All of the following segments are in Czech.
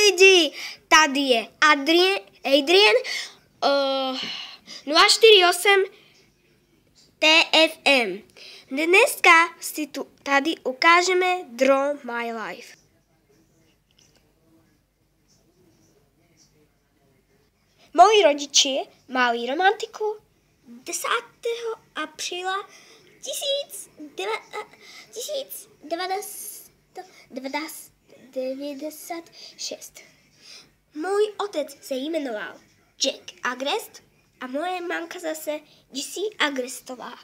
lidi, tady je Adrian 048 TFM. Dneska si tu tady ukážeme Draw My Life. Moji rodiče mali romantiku 10. apríla 1996. Můj otec se jmenoval Jack Agrest a moje mamka zase Jessie Agrestová.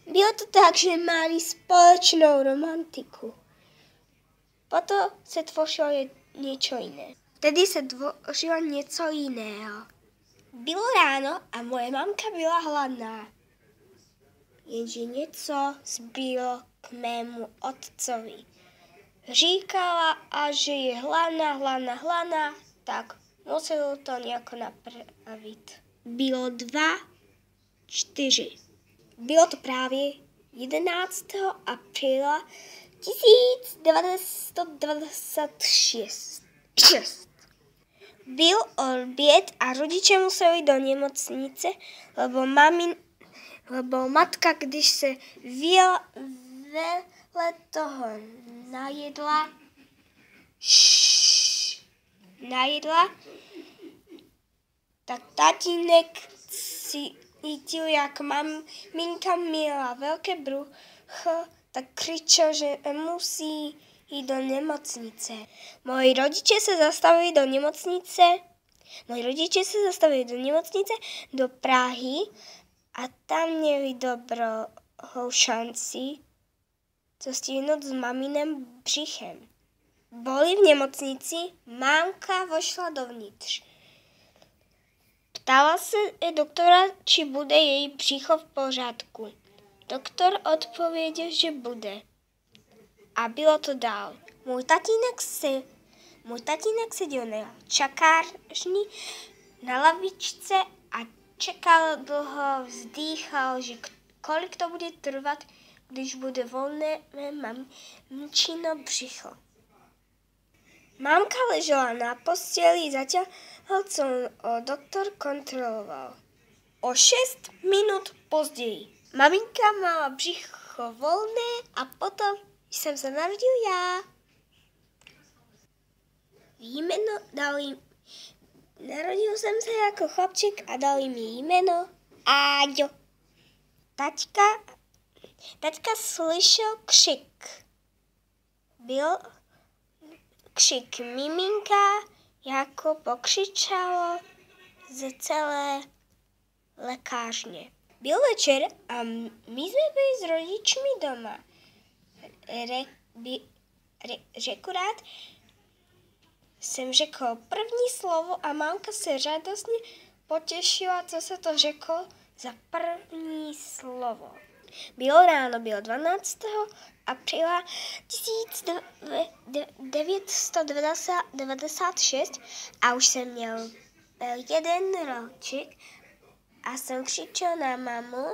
Bylo to tak, že mali společnou romantiku. Potom se tvořilo něco jiné. Tedy se tvořilo něco jiného. Bylo ráno a moje mamka byla hladná. Jenže něco zbylo k mému otcovi. Říkala, a že je hladná, tak muselo to nějak napravit. Bylo 2:04. Bylo to právě 11. apríla 1996. Byl oběd a rodiče museli do nemocnice, lebo matka, když se vele toho najedla, tak tatínek cítil, jak maminka měla velké brucho, tak křičel, že musí jít do nemocnice. Moji rodiče se zastavili do Prahy a tam měli dobrou šanci, co stihnout s maminem břichem. Byli v nemocnici, mámka vošla dovnitř. Ptala se doktora, či bude její břicho v pořádku. Doktor odpověděl, že bude. A bylo to dál. Můj tatínek seděl na čekárně na lavičce a čekal dlouho, vzdýchal, že kolik to bude trvat, když bude volné mamčino břicho. Mámka ležela na posteli, zatímco doktor kontroloval. O 6 minut později. Maminka mala břicho volné a potom jsem se narodil já. Narodil jsem se jako chlapček a dali mi jméno Áďo. Taťka slyšel křik. Byl křik miminka, jako pokřičalo ze celé lékárně. Byl večer a my jsme byli s rodičmi doma. Řekurát jsem řekl první slovo a mámka se radostně potěšila, co se to řeklo za první slovo. Bylo ráno, bylo 12. apríla 1996 a už jsem měl 1 roček a jsem křičel na mamu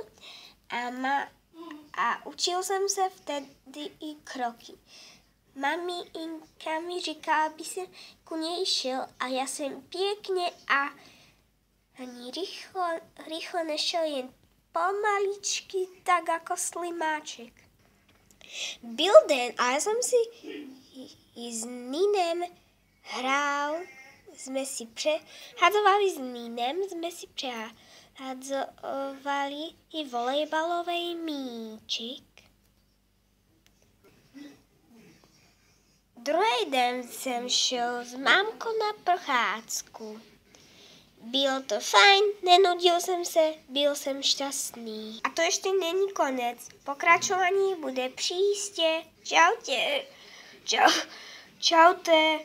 a učil jsem se vtedy i kroky. Maminka mi říkala, aby jsem ku něj šel a já jsem pěkně a ani rychle nešel, jen pomaličky, tak jako slimáček. Byl den a já jsem si s Nínem hrál, jsme si přehadzovali i volejbalový míčik. Druhý den jsem šel s mámkou na procházku. Bylo to fajn, nenudil jsem se, byl jsem šťastný. A to ještě není konec. Pokračování bude příště. Čaute.